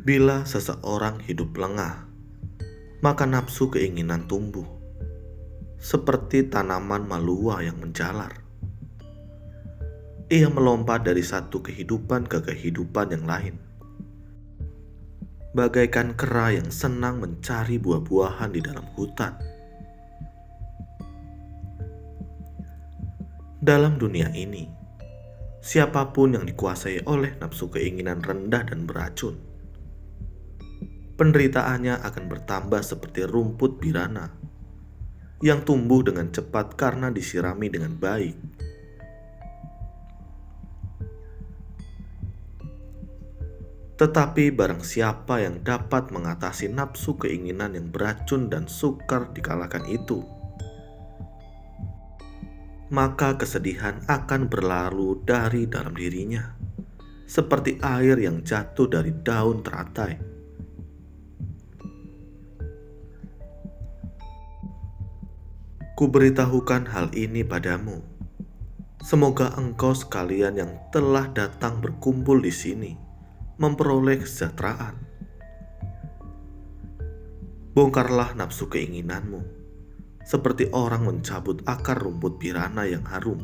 Bila seseorang hidup lengah, maka nafsu keinginan tumbuh, seperti tanaman malua yang menjalar. Ia melompat dari satu kehidupan ke kehidupan yang lain, bagaikan kera yang senang mencari buah-buahan di dalam hutan. Dalam dunia ini, siapapun yang dikuasai oleh nafsu keinginan rendah dan beracun, penderitaannya akan bertambah seperti rumput birana yang tumbuh dengan cepat karena disirami dengan baik. Tetapi barang siapa yang dapat mengatasi nafsu keinginan yang beracun dan sukar dikalahkan itu, maka kesedihan akan berlalu dari dalam dirinya, seperti air yang jatuh dari daun teratai. Kuberitahukan hal ini padamu. Semoga engkau sekalian yang telah datang berkumpul di sini memperoleh kesejahteraan. Bongkarlah nafsu keinginanmu, seperti orang mencabut akar rumput birana yang harum.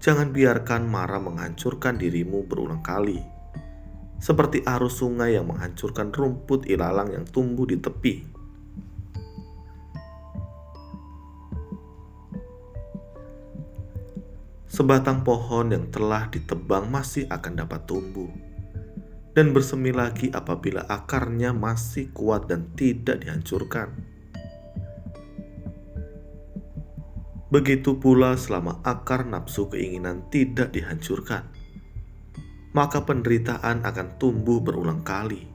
Jangan biarkan mara menghancurkan dirimu berulang kali, seperti arus sungai yang menghancurkan rumput ilalang yang tumbuh di tepi. Sebatang pohon yang telah ditebang masih akan dapat tumbuh dan bersemi lagi apabila akarnya masih kuat dan tidak dihancurkan. Begitu pula selama akar nafsu keinginan tidak dihancurkan, maka penderitaan akan tumbuh berulang kali.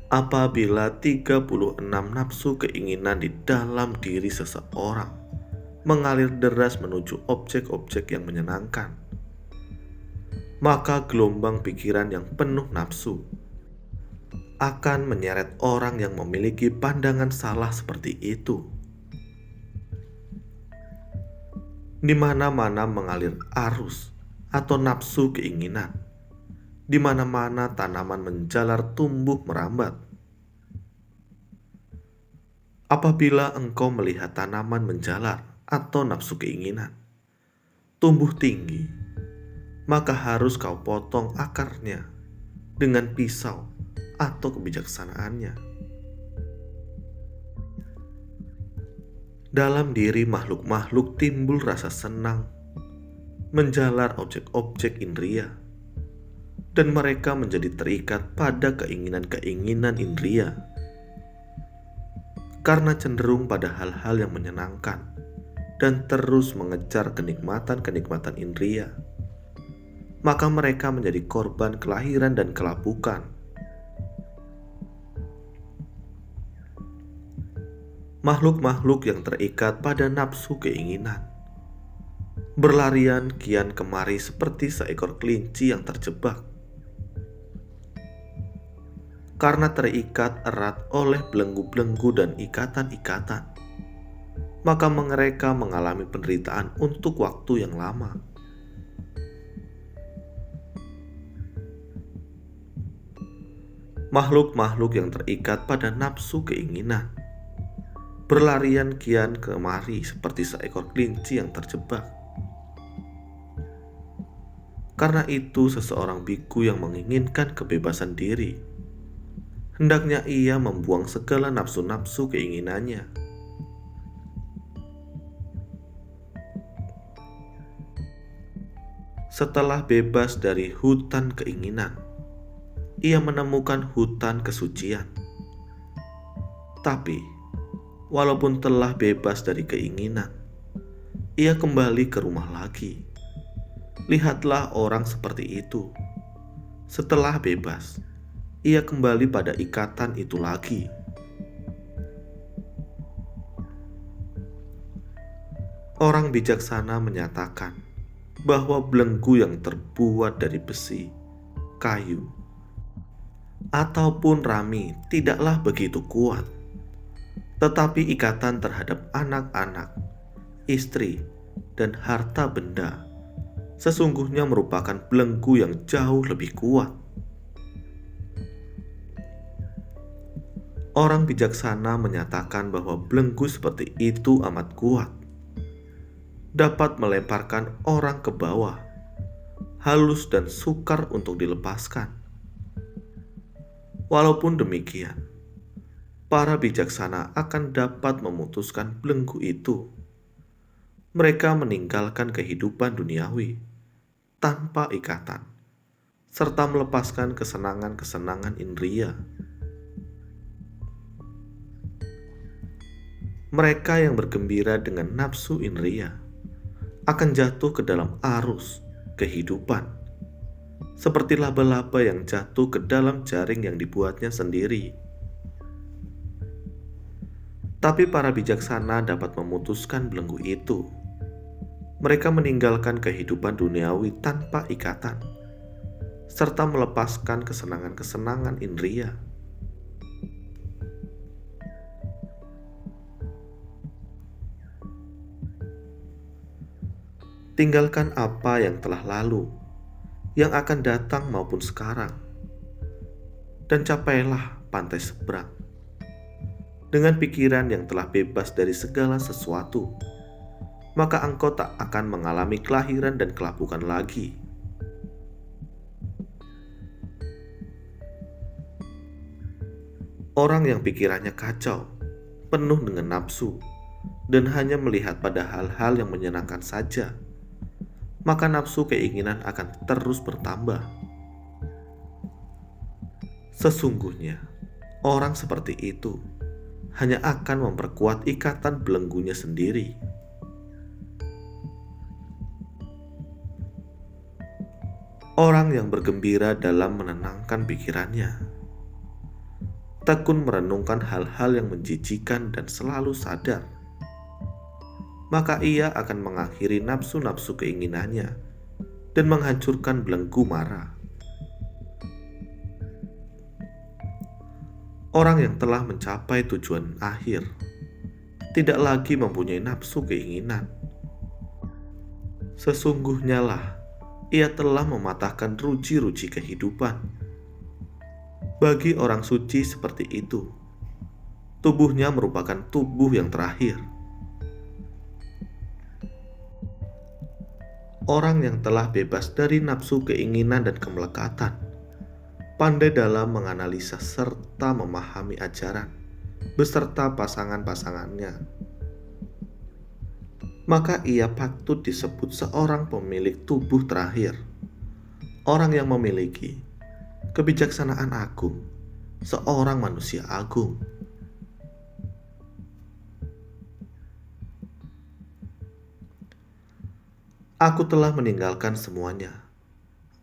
Apabila 36 nafsu keinginan di dalam diri seseorang mengalir deras menuju objek-objek yang menyenangkan, maka gelombang pikiran yang penuh nafsu akan menyeret orang yang memiliki pandangan salah seperti itu. Di mana-mana mengalir arus atau nafsu keinginan, di mana-mana tanaman menjalar tumbuh merambat. Apabila engkau melihat tanaman menjalar atau nafsu keinginan tumbuh tinggi, maka harus kau potong akarnya dengan pisau atau kebijaksanaannya. Dalam diri makhluk-makhluk timbul rasa senang menjalar objek-objek indria, dan mereka menjadi terikat pada keinginan-keinginan indria. Karena cenderung pada hal-hal yang menyenangkan dan terus mengejar kenikmatan-kenikmatan indria, maka mereka menjadi korban kelahiran dan kelabukan. Makhluk-makhluk yang terikat pada nafsu keinginan berlarian kian kemari seperti seekor kelinci yang terjebak. Karena terikat erat oleh belenggu-belenggu dan ikatan-ikatan, maka mereka mengalami penderitaan untuk waktu yang lama. Makhluk-makhluk yang terikat pada nafsu keinginan berlarian kian kemari seperti seekor kelinci yang terjebak. Karena itu, seseorang biku yang menginginkan kebebasan diri, hendaknya ia membuang segala nafsu-nafsu keinginannya. Setelah bebas dari hutan keinginan, ia menemukan hutan kesucian. Tapi, walaupun telah bebas dari keinginan, ia kembali ke rumah lagi. Lihatlah orang seperti itu. Setelah bebas, ia kembali pada ikatan itu lagi. Orang bijaksana menyatakan bahwa belenggu yang terbuat dari besi, kayu, ataupun rami tidaklah begitu kuat. Tetapi ikatan terhadap anak-anak, istri, dan harta benda sesungguhnya merupakan belenggu yang jauh lebih kuat. Orang bijaksana menyatakan bahwa belenggu seperti itu amat kuat, dapat melemparkan orang ke bawah, halus dan sukar untuk dilepaskan. Walaupun demikian, para bijaksana akan dapat memutuskan belenggu itu. Mereka meninggalkan kehidupan duniawi tanpa ikatan, serta melepaskan kesenangan-kesenangan indria. Mereka yang bergembira dengan nafsu indria akan jatuh ke dalam arus kehidupan, seperti laba-laba yang jatuh ke dalam jaring yang dibuatnya sendiri. Tapi para bijaksana dapat memutuskan belenggu itu. Mereka meninggalkan kehidupan duniawi tanpa ikatan, serta melepaskan kesenangan-kesenangan indria. Tinggalkan apa yang telah lalu, yang akan datang maupun sekarang, dan capailah pantai seberang. Dengan pikiran yang telah bebas dari segala sesuatu, maka engkau tak akan mengalami kelahiran dan kelapukan lagi. Orang yang pikirannya kacau, penuh dengan nafsu, dan hanya melihat pada hal-hal yang menyenangkan saja, maka nafsu keinginan akan terus bertambah. Sesungguhnya, orang seperti itu hanya akan memperkuat ikatan belenggunya sendiri. Orang yang bergembira dalam menenangkan pikirannya, tekun merenungkan hal-hal yang menjijikan dan selalu sadar, maka ia akan mengakhiri nafsu-nafsu keinginannya dan menghancurkan belenggu mara. Orang yang telah mencapai tujuan akhir tidak lagi mempunyai nafsu keinginan. Sesungguhnya lah, ia telah mematahkan ruji-ruji kehidupan. Bagi orang suci seperti itu, tubuhnya merupakan tubuh yang terakhir. Orang yang telah bebas dari nafsu keinginan dan kemelekatan, pandai dalam menganalisa serta memahami ajaran beserta pasangan-pasangannya, maka ia patut disebut seorang pemilik tubuh terakhir, orang yang memiliki kebijaksanaan agung, seorang manusia agung. Aku telah meninggalkan semuanya.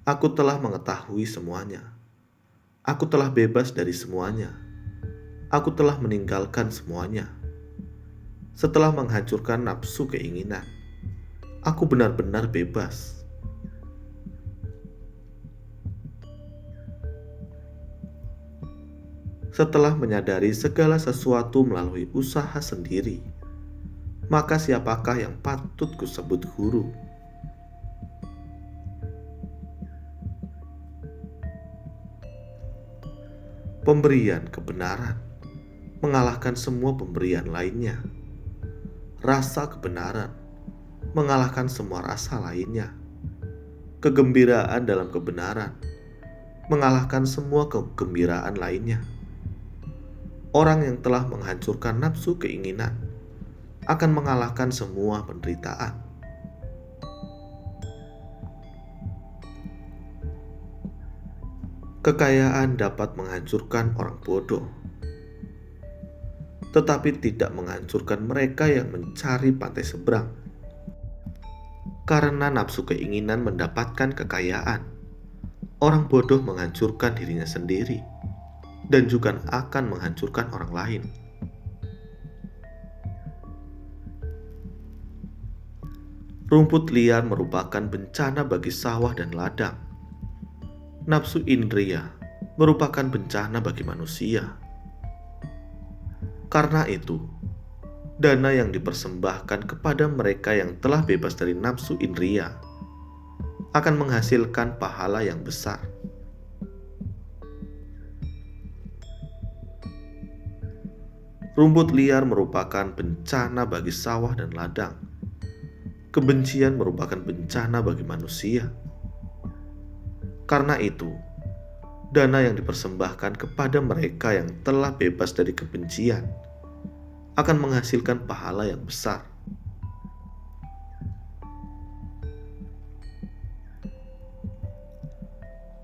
Aku telah mengetahui semuanya. Aku telah bebas dari semuanya. Aku telah meninggalkan semuanya. Setelah menghancurkan nafsu keinginan, aku benar-benar bebas. Setelah menyadari segala sesuatu melalui usaha sendiri, maka siapakah yang patut kusebut guru? Pemberian kebenaran mengalahkan semua pemberian lainnya. Rasa kebenaran mengalahkan semua rasa lainnya. Kegembiraan dalam kebenaran mengalahkan semua kegembiraan lainnya. Orang yang telah menghancurkan nafsu keinginan akan mengalahkan semua penderitaan. Kekayaan dapat menghancurkan orang bodoh, tetapi tidak menghancurkan mereka yang mencari pantai seberang. Karena nafsu keinginan mendapatkan kekayaan, orang bodoh menghancurkan dirinya sendiri dan juga akan menghancurkan orang lain. Rumput liar merupakan bencana bagi sawah dan ladang. Nafsu indria merupakan bencana bagi manusia. Karena itu, dana yang dipersembahkan kepada mereka yang telah bebas dari nafsu indria akan menghasilkan pahala yang besar. Rumput liar merupakan bencana bagi sawah dan ladang. Kebencian merupakan bencana bagi manusia. Karena itu, dana yang dipersembahkan kepada mereka yang telah bebas dari kebencian akan menghasilkan pahala yang besar.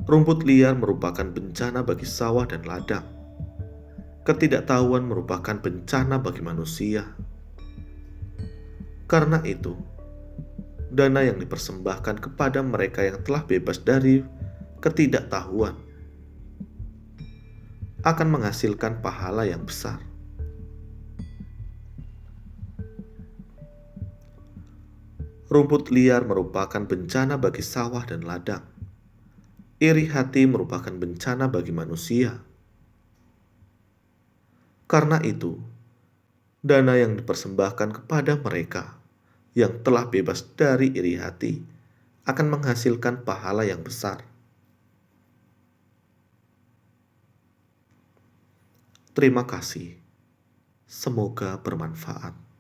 Rumput liar merupakan bencana bagi sawah dan ladang. Ketidaktahuan merupakan bencana bagi manusia. Karena itu, dana yang dipersembahkan kepada mereka yang telah bebas dari ketidaktahuan akan menghasilkan pahala yang besar. Rumput liar merupakan bencana bagi sawah dan ladang. Iri hati merupakan bencana bagi manusia. Karena itu, dana yang dipersembahkan kepada mereka yang telah bebas dari iri hati akan menghasilkan pahala yang besar. Terima kasih. Semoga bermanfaat.